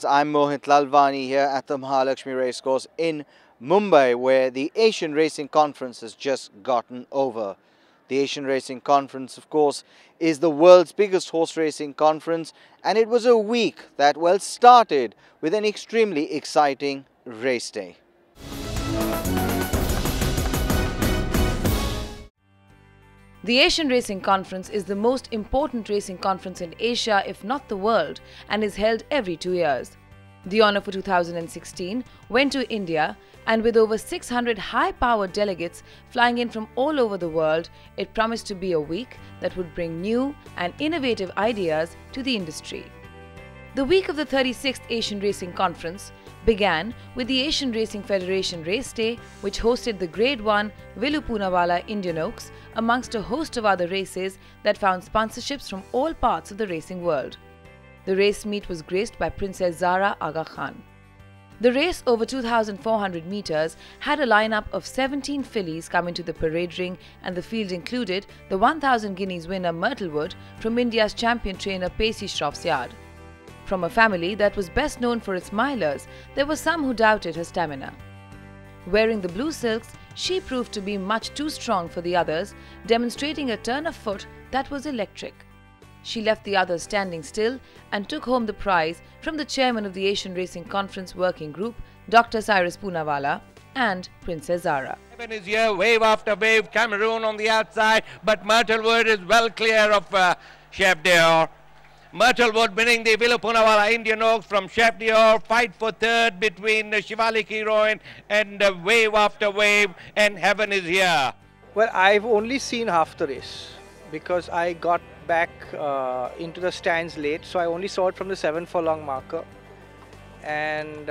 I'm Mohit Lalwani here at the Mahalakshmi Racecourse in Mumbai, where the Asian Racing Conference has just gotten over. The Asian Racing Conference, of course, is the world's biggest horse racing conference, and it was a week that, well, started with an extremely exciting race day. The Asian Racing Conference is the most important racing conference in Asia, if not the world, and is held every 2 years. The honour for 2016 went to India, and with over 600 high-powered delegates flying in from all over the world, it promised to be a week that would bring new and innovative ideas to the industry. The week of the 36th Asian Racing Conference began with the Asian Racing Federation Race Day, which hosted the Grade 1 Poonawalla Indian Oaks amongst a host of other races that found sponsorships from all parts of the racing world. The race meet was graced by Princess Zara Aga Khan. The race over 2,400 meters had a lineup of 17 fillies come into the parade ring, and the field included the 1,000 guineas winner Myrtlewood from India's champion trainer Pacey Shroff's yard. From a family that was best known for its milers, there were some who doubted her stamina. Wearing the blue silks, she proved to be much too strong for the others, demonstrating a turn of foot that was electric. She left the others standing still and took home the prize from the chairman of the Asian Racing Conference Working Group, Dr. Cyrus Poonawalla, and Princess Zara. Heaven is here, wave after wave, Cameroon on the outside, but Myrtlewood is well clear of Chef Dior. Myrtlewood winning the Poonawalla Indian Oaks from Chef Dior, fight for third between Shivalik Heroine and wave after wave, and Heaven is here. Well, I've only seen half the race because I got back into the stands late, so I only saw it from the 7 furlong marker, and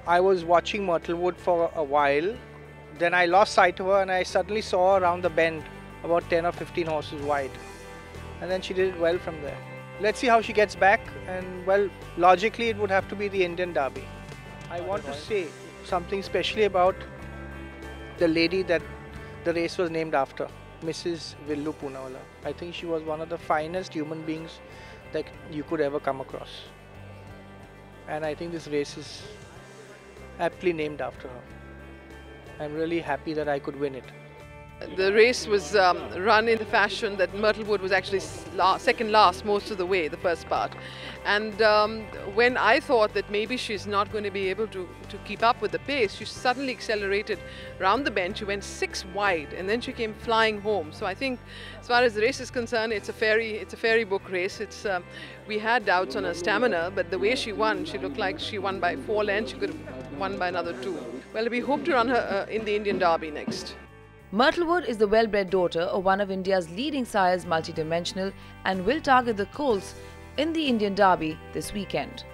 I was watching Myrtlewood for a while. Then I lost sight of her and I suddenly saw her around the bend about 10 or 15 horses wide, and then she did it well from there. Let's see how she gets back, and well, logically it would have to be the Indian Derby. I want to say something specially about the lady that the race was named after, Mrs. Poonawalla. I think she was one of the finest human beings that you could ever come across, and I think this race is aptly named after her. I'm really happy that I could win it. The race was run in the fashion that Myrtlewood was actually second last most of the way, the first part. And when I thought that maybe she's not going to be able to keep up with the pace, she suddenly accelerated round the bend. She went 6 wide and then she came flying home. So I think as far as the race is concerned, it's a fairy book race. We had doubts on her stamina, but the way she won, she looked like she won by 4 lengths. She could have won by another 2. Well, we hope to run her in the Indian Derby next. Myrtlewood is the well-bred daughter of one of India's leading sires, multidimensional, and will target the colts in the Indian Derby this weekend.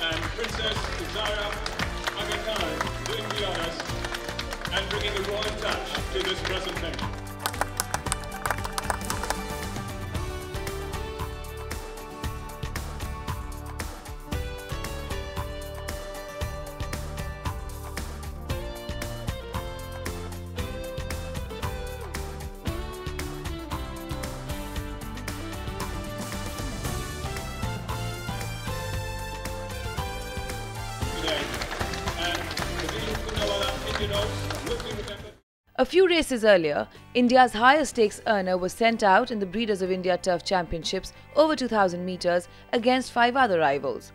And Princess Zara Aga Khan doing the honours and bringing the royal touch to this presentation. A few races earlier, India's highest stakes earner was sent out in the Breeders of India Turf Championships over 2,000 meters against 5 other rivals.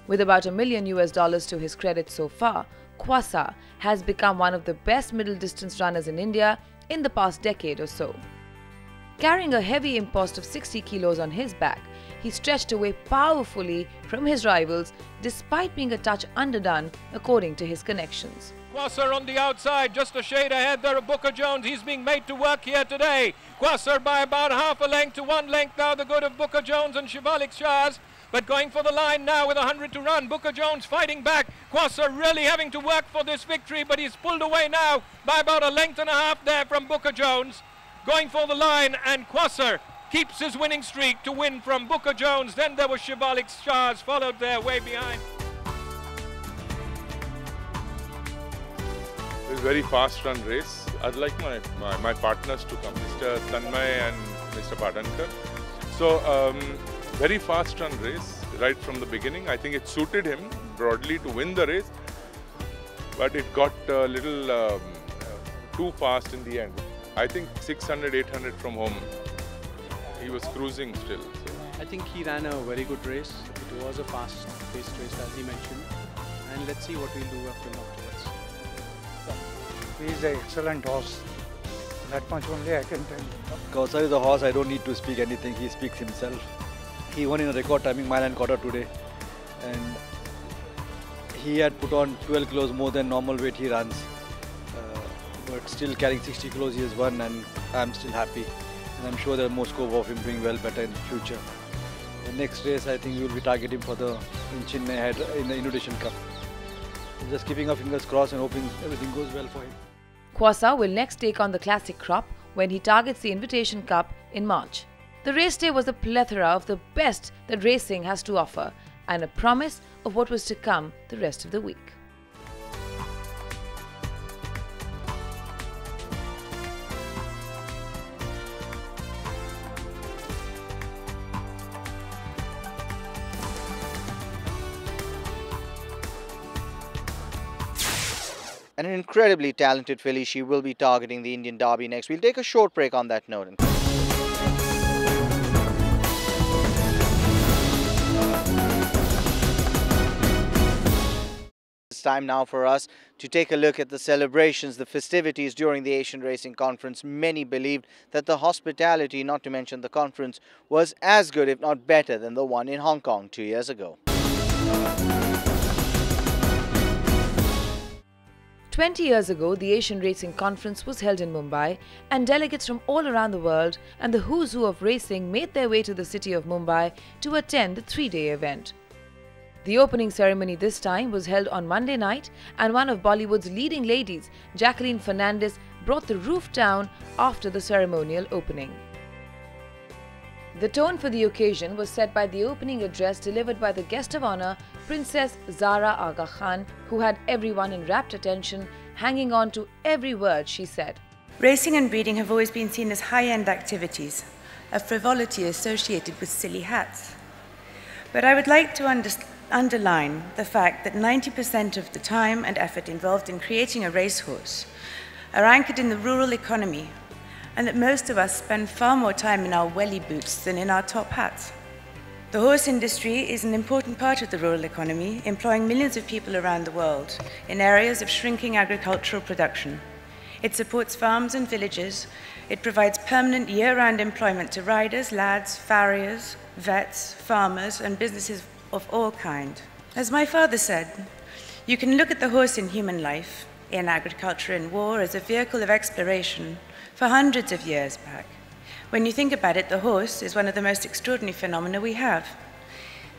With about $1 million to his credit so far, Kwasa has become one of the best middle distance runners in India in the past decade or so. Carrying a heavy impost of 60 kilos on his back, he stretched away powerfully from his rivals despite being a touch underdone according to his connections. Kwasar on the outside, just a shade ahead there of Booker Jones. He's being made to work here today. Kwasar by about half a length to 1 length now, the good of Booker Jones and Shivalik Shahs. But going for the line now with 100 to run. Booker Jones fighting back. Kwasar really having to work for this victory, but he's pulled away now by about 1.5 lengths there from Booker Jones. Going for the line, and Kwasar keeps his winning streak to win from Booker Jones. Then there was Shivalik Shahs followed there way behind. It was very fast run race. I'd like my partners to come, Mr. Tanmay and Mr. Padankar. So, very fast run race right from the beginning. I think it suited him broadly to win the race, but it got a little too fast in the end. I think 600, 800 from home, he was cruising still. So. I think he ran a very good race. It was a fast-paced race, as he mentioned. And let's see what we'll do afterwards. He's an excellent horse. That much only I can tell you. Kausar is a horse, I don't need to speak anything, he speaks himself. He won in a record timing mile and quarter today. And he had put on 12 kilos more than normal weight he runs. But still carrying 60 kilos he has won, and I'm still happy. And I'm sure there's more scope of him doing well better in the future. The next race I think we will be targeting for the in Chennai head in the Invitation Cup. Just keeping our fingers crossed and hoping everything goes well for him. Kwasa will next take on the Classic Crop when he targets the Invitation Cup in March. The race day was a plethora of the best that racing has to offer and a promise of what was to come the rest of the week. And an incredibly talented filly, she will be targeting the Indian Derby next. We'll take a short break on that note. It's time now for us to take a look at the celebrations, the festivities during the Asian Racing Conference. Many believed that the hospitality, not to mention the conference, was as good if not better than the one in Hong Kong 2 years ago. 20 years ago, the Asian Racing Conference was held in Mumbai, and delegates from all around the world and the who's who of racing made their way to the city of Mumbai to attend the three-day event. The opening ceremony this time was held on Monday night, and one of Bollywood's leading ladies, Jacqueline Fernandez, brought the roof down after the ceremonial opening. The tone for the occasion was set by the opening address delivered by the guest of honour, Princess Zara Aga Khan, who had everyone in rapt attention, hanging on to every word she said. Racing and breeding have always been seen as high-end activities, a frivolity associated with silly hats. But I would like to underline the fact that 90% of the time and effort involved in creating a racehorse are anchored in the rural economy, and that most of us spend far more time in our welly boots than in our top hats. The horse industry is an important part of the rural economy, employing millions of people around the world in areas of shrinking agricultural production. It supports farms and villages. It provides permanent year-round employment to riders, lads, farriers, vets, farmers, and businesses of all kind. As my father said, you can look at the horse in human life, in agriculture and war, as a vehicle of exploration for hundreds of years back. When you think about it, the horse is one of the most extraordinary phenomena we have.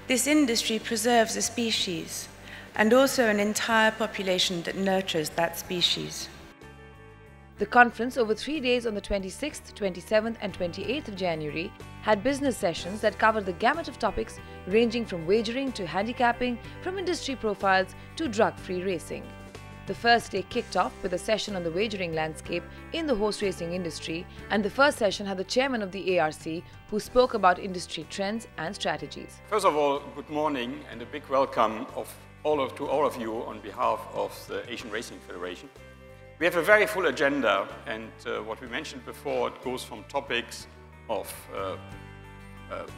This industry preserves a species and also an entire population that nurtures that species. The conference over 3 days on the 26th, 27th and 28th of January had business sessions that covered the gamut of topics ranging from wagering to handicapping, from industry profiles to drug-free racing. The first day kicked off with a session on the wagering landscape in the horse racing industry, and the first session had the chairman of the ARC who spoke about industry trends and strategies. First of all, good morning and a big welcome to all of you on behalf of the Asian Racing Federation. We have a very full agenda, and what we mentioned before, it goes from topics of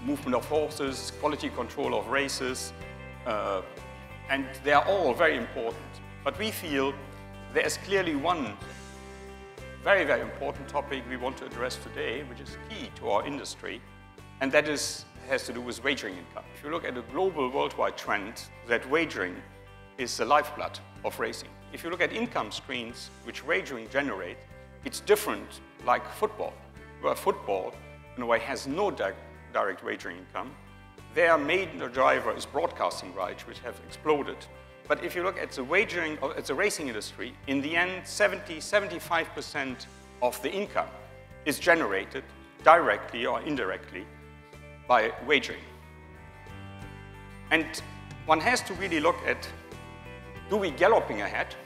movement of horses, quality control of races, and they are all very important. But we feel there is clearly one very, very important topic we want to address today, which is key to our industry, and that has to do with wagering income. If you look at a global worldwide trend, that wagering is the lifeblood of racing. If you look at income streams which wagering generate, it's different like football, where football in a way has no direct wagering income. Their main driver is broadcasting rights, which have exploded. But if you look at the wagering, at the racing industry, in the end, 70–75% of the income is generated directly or indirectly by wagering. And one has to really look at, do we galloping ahead,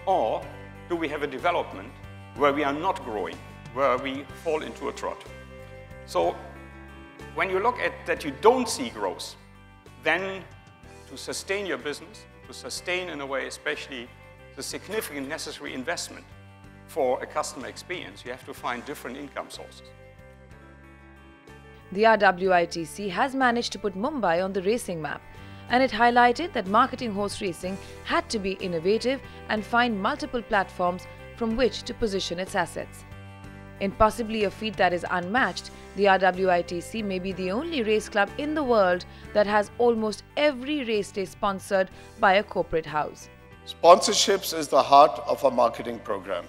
or do we have a development where we are not growing, where we fall into a trot? So when you look at that you don't see growth, then to sustain your business, to sustain in a way especially the significant necessary investment for a customer experience, you have to find different income sources. The RWITC has managed to put Mumbai on the racing map, and it highlighted that marketing horse racing had to be innovative and find multiple platforms from which to position its assets. In possibly a feat that is unmatched, the RWITC may be the only race club in the world that has almost every race day sponsored by a corporate house. Sponsorships is the heart of our marketing program.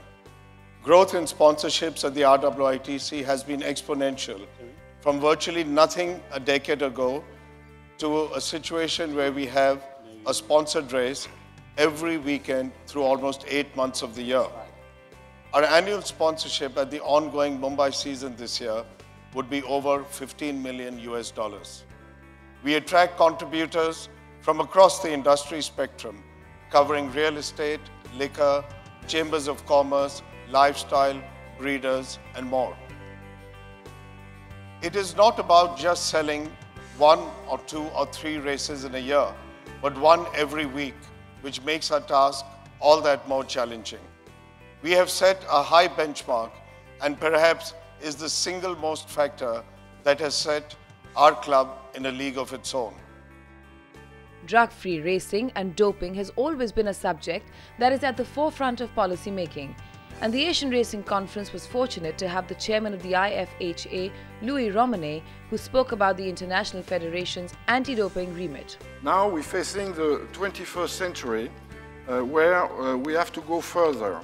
Growth in sponsorships at the RWITC has been exponential, from virtually nothing a decade ago to a situation where we have a sponsored race every weekend through almost 8 months of the year. Our annual sponsorship at the ongoing Mumbai season this year would be over $15 million US. We attract contributors from across the industry spectrum, covering real estate, liquor, chambers of commerce, lifestyle, breeders, and more. It is not about just selling 1 or 2 or 3 races in a year, but one every week, which makes our task all that more challenging. We have set a high benchmark and perhaps is the single most factor that has set our club in a league of its own. Drug-free racing and doping has always been a subject that is at the forefront of policy making, and the Asian Racing Conference was fortunate to have the chairman of the IFHA, Louis Romanet, who spoke about the International Federation's anti-doping remit. Now we're facing the 21st century where we have to go further.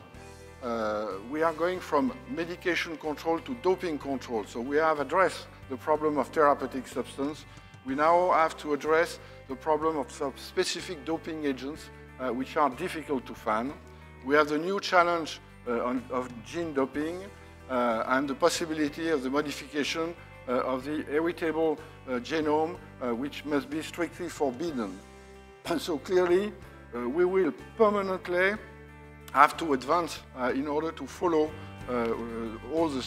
We are going from medication control to doping control. So we have addressed the problem of therapeutic substance. We now have to address the problem of some specific doping agents which are difficult to find. We have the new challenge of gene doping and the possibility of the modification of the heritable genome which must be strictly forbidden. And so clearly we will permanently have to advance in order to follow all the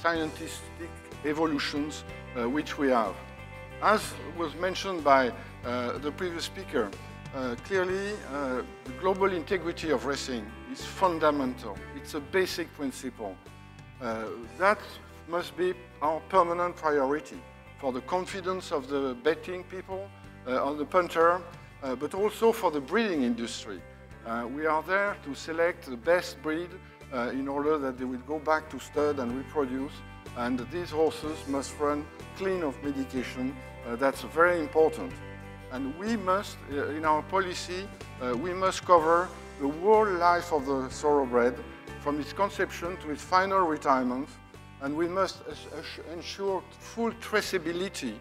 scientific evolutions which we have. As was mentioned by the previous speaker, clearly the global integrity of racing is fundamental. It's a basic principle. That must be our permanent priority for the confidence of the betting people, on the punter, but also for the breeding industry. We are there to select the best breed in order that they will go back to stud and reproduce, and these horses must run clean of medication. That's very important. And we must, in our policy, we must cover the whole life of the thoroughbred, from its conception to its final retirement, and we must ensure full traceability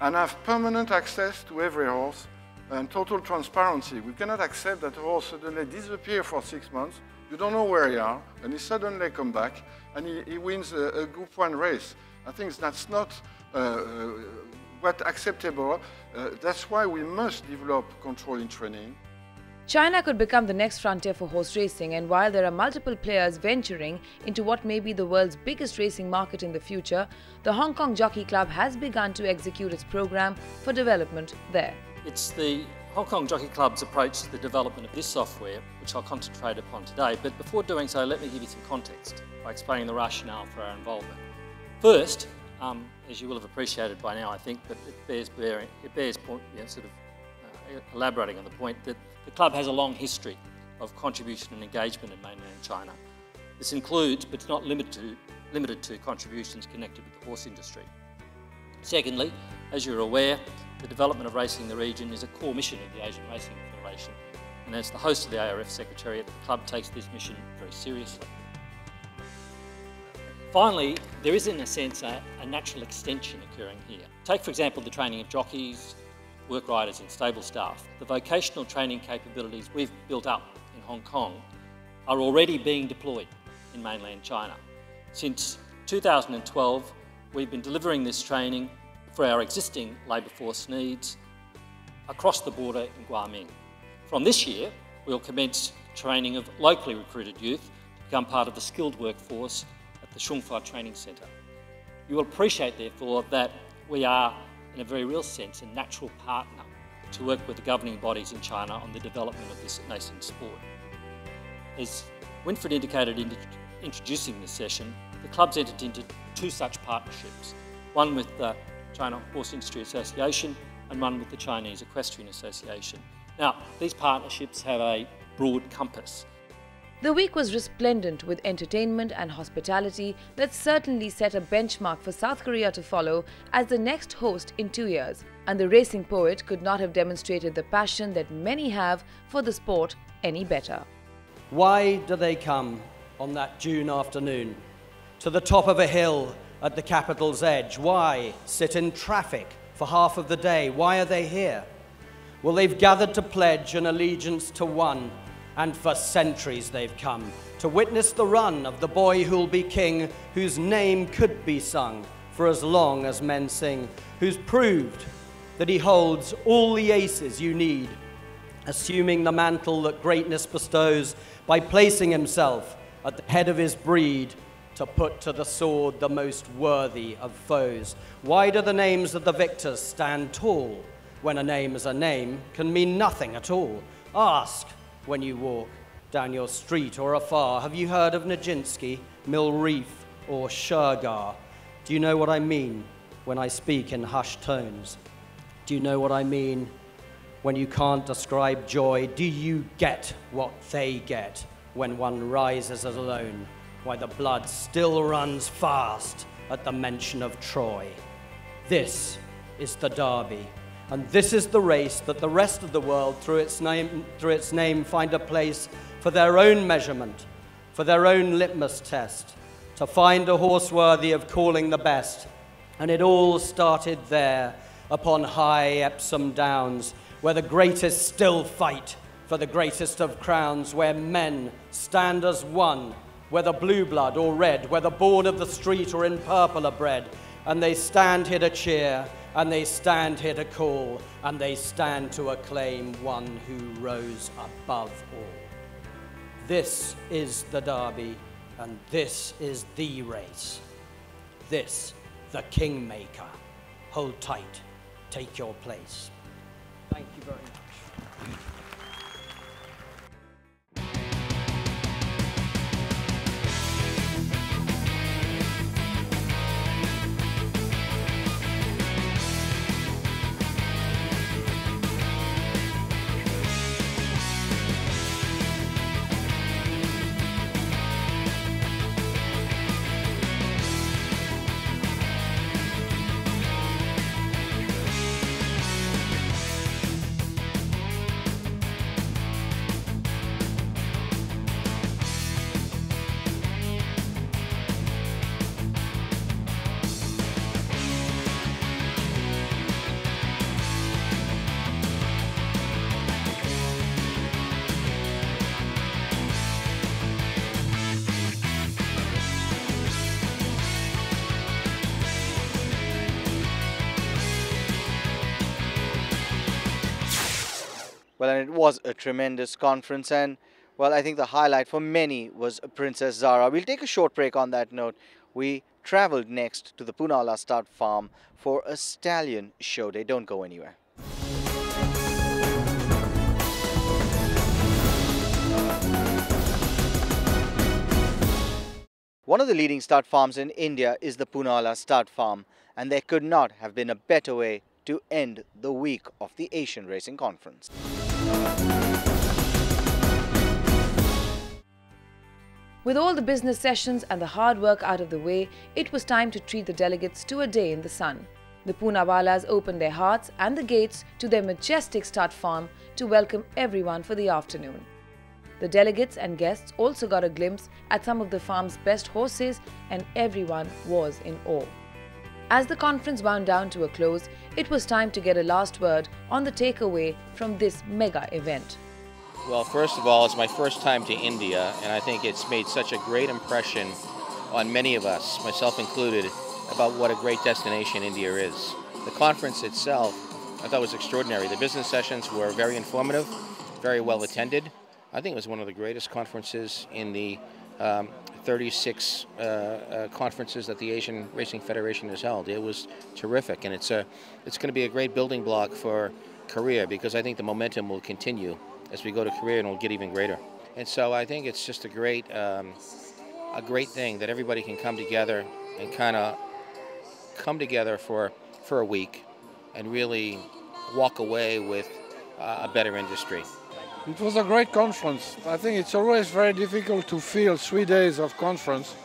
and have permanent access to every horse and total transparency. We cannot accept that a horse suddenly disappears for 6 months, you don't know where he is, and he suddenly comes back and he wins a Group 1 race. I think that's not what's acceptable. That's why we must develop control in training. China could become the next frontier for horse racing, and while there are multiple players venturing into what may be the world's biggest racing market in the future, the Hong Kong Jockey Club has begun to execute its program for development there. It's the Hong Kong Jockey Club's approach to the development of this software, which I'll concentrate upon today. But before doing so, let me give you some context by explaining the rationale for our involvement. First, as you will have appreciated by now, I think, but it bears point, elaborating on the point that the club has a long history of contribution and engagement in mainland China. This includes, but it's not limited to contributions connected with the horse industry. Secondly, as you're aware, the development of racing in the region is a core mission of the Asian Racing Federation, and as the host of the ARF Secretariat, the club takes this mission very seriously. Finally, there is in a sense a natural extension occurring here. Take for example the training of jockeys, work riders and stable staff. The vocational training capabilities we've built up in Hong Kong are already being deployed in mainland China. Since 2012, we've been delivering this training for our existing labour force needs across the border in Guaming. From this year, we'll commence training of locally recruited youth to become part of the skilled workforce at the Shungfa Training Centre. You will appreciate, therefore, that we are, in a very real sense, a natural partner to work with the governing bodies in China on the development of this nascent sport. As Winfred indicated in introducing this session, the club's entered into 2 such partnerships, one with the China Horse Industry Association and one with the Chinese Equestrian Association. Now, these partnerships have a broad compass. The week was resplendent with entertainment and hospitality that certainly set a benchmark for South Korea to follow as the next host in 2 years. And the racing poet could not have demonstrated the passion that many have for the sport any better. Why do they come on that June afternoon to the top of a hill at the capital's edge? Why sit in traffic for half of the day? Why are they here? Well, they've gathered to pledge an allegiance to one, and for centuries they've come to witness the run of the boy who'll be king, whose name could be sung for as long as men sing, who's proved that he holds all the aces you need, assuming the mantle that greatness bestows by placing himself at the head of his breed to put to the sword the most worthy of foes. Why do the names of the victors stand tall when a name is a name can mean nothing at all? Ask when you walk down your street or afar, have you heard of Nijinsky, Milreef, or Shergar? Do you know what I mean when I speak in hushed tones? Do you know what I mean when you can't describe joy? Do you get what they get when one rises alone? Why the blood still runs fast at the mention of Troy. This is the Derby, and this is the race that the rest of the world, through its name, find a place for their own measurement, for their own litmus test, to find a horse worthy of calling the best. And it all started there, upon high Epsom Downs, where the greatest still fight for the greatest of crowns, where men stand as one, whether blue blood or red, whether born of the street or in purple are bred, and they stand here to cheer, and they stand here to call, and they stand to acclaim one who rose above all. This is the Derby, and this is the race. This, the Kingmaker. Hold tight, take your place. Thank you very much. Well, and it was a tremendous conference, and well, I think the highlight for many was Princess Zara. We'll take a short break on that note. We traveled next to the Poonawalla Stud Farm for a stallion show day. Don't go anywhere. One of the leading stud farms in India is the Poonawalla Stud Farm, and there could not have been a better way to end the week of the Asian Racing Conference. With all the business sessions and the hard work out of the way, it was time to treat the delegates to a day in the sun. The Poonawallas opened their hearts and the gates to their majestic stud farm to welcome everyone for the afternoon. The delegates and guests also got a glimpse at some of the farm's best horses, and everyone was in awe. As the conference wound down to a close, it was time to get a last word on the takeaway from this mega event. Well, first of all, it's my first time to India, and I think it's made such a great impression on many of us, myself included, about what a great destination India is. The conference itself, I thought was extraordinary. The business sessions were very informative, very well attended. I think it was one of the greatest conferences in the 36 conferences that the Asian Racing Federation has held. It was terrific, and it's going to be a great building block for Korea, because I think the momentum will continue as we go to Korea, and it'll get even greater. And so I think it's just a great thing that everybody can come together and kind of come together for a week and really walk away with a better industry. It was a great conference. I think it's always very difficult to fill 3 days of conference.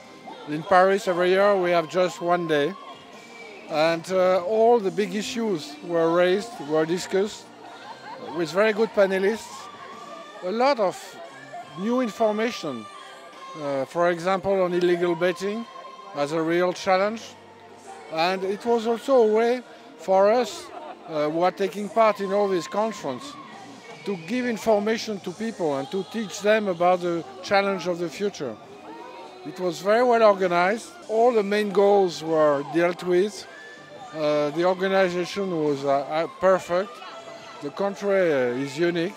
In Paris every year we have just 1 day, and all the big issues were raised, were discussed with very good panelists. A lot of new information, for example on illegal betting as a real challenge, and it was also a way for us who are taking part in all these conferences to give information to people and to teach them about the challenge of the future. It was very well organized. All the main goals were dealt with. The organization was perfect. The country is unique.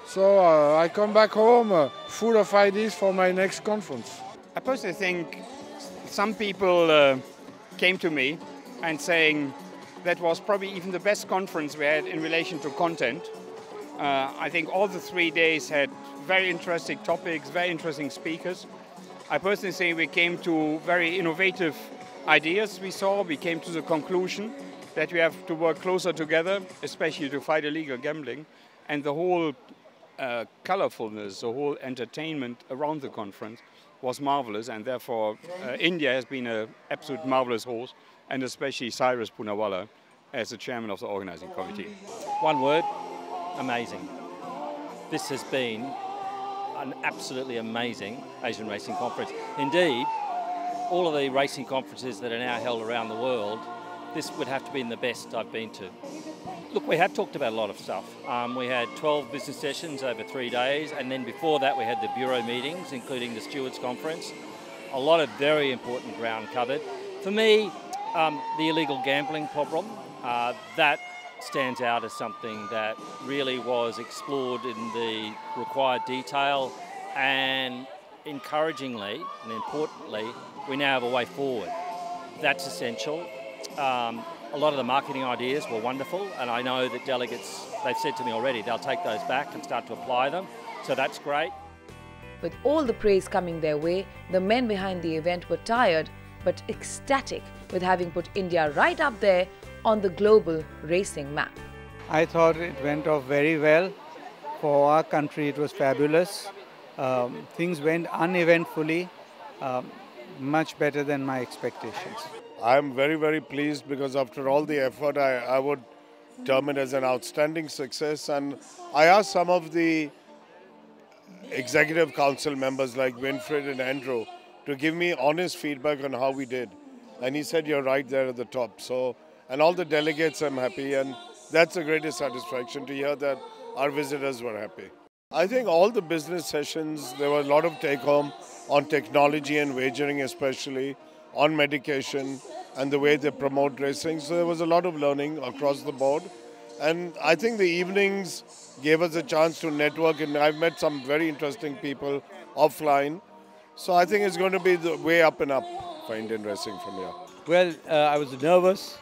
So I come back home full of ideas for my next conference. I personally think some people came to me and saying that was probably even the best conference we had in relation to content. I think all the 3 days had very interesting topics, very interesting speakers. I personally think we came to very innovative ideas we came to the conclusion that we have to work closer together, especially to fight illegal gambling. And the whole colorfulness, the whole entertainment around the conference was marvelous, and therefore India has been an absolute marvelous host, and especially Cyrus Poonawalla as the chairman of the organizing committee. One word: amazing. This has been an absolutely amazing Asian Racing Conference. Indeed, all of the racing conferences that are now held around the world, this would have to be the best I've been to. Look, we have talked about a lot of stuff. We had 12 business sessions over 3 days, and then before that we had the bureau meetings, including the Stewards Conference. A lot of very important ground covered. For me, the illegal gambling problem, that stands out as something that really was explored in the required detail, and encouragingly and importantly, we now have a way forward. That's essential. A lot of the marketing ideas were wonderful, and I know that delegates, they've said to me already, they'll take those back and start to apply them, so that's great. With all the praise coming their way, the men behind the event were tired but ecstatic with having put India right up there on the global racing map. I thought it went off very well. For our country, it was fabulous. Things went uneventfully, much better than my expectations. I'm very, very pleased because after all the effort, I would term it as an outstanding success. And I asked some of the executive council members like Winfred and Andrew to give me honest feedback on how we did. And he said, you're right there at the top. So, and all the delegates, I'm happy. And that's the greatest satisfaction to hear that our visitors were happy. I think all the business sessions, there were a lot of take-home on technology and wagering especially, on medication and the way they promote racing. So there was a lot of learning across the board. And I think the evenings gave us a chance to network, and I've met some very interesting people offline. So I think it's going to be the way up and up for Indian racing from here. Well, I was nervous,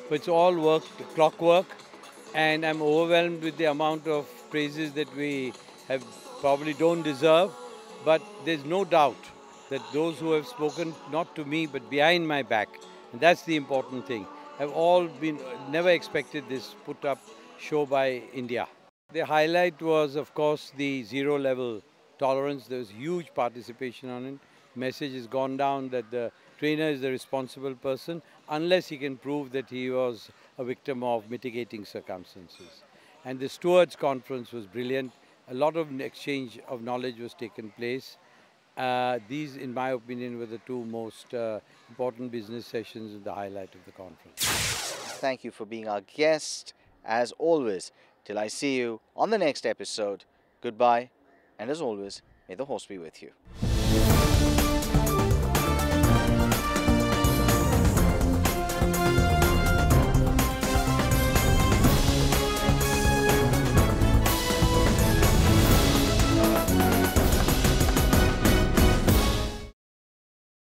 but it's all work, clockwork, and I'm overwhelmed with the amount of praises that we have probably don't deserve. But there's no doubt that those who have spoken, not to me, but behind my back, and that's the important thing, have all been, never expected this put up show by India. The highlight was, of course, the zero level tolerance. There was huge participation on it. Message has gone down that the trainer is the responsible person unless he can prove that he was a victim of mitigating circumstances. And the Stewards Conference was brilliant. A lot of exchange of knowledge was taken place. These, in my opinion, were the two most important business sessions and the highlight of the conference. Thank you for being our guest. As always, till I see you on the next episode, goodbye, and as always, may the horse be with you.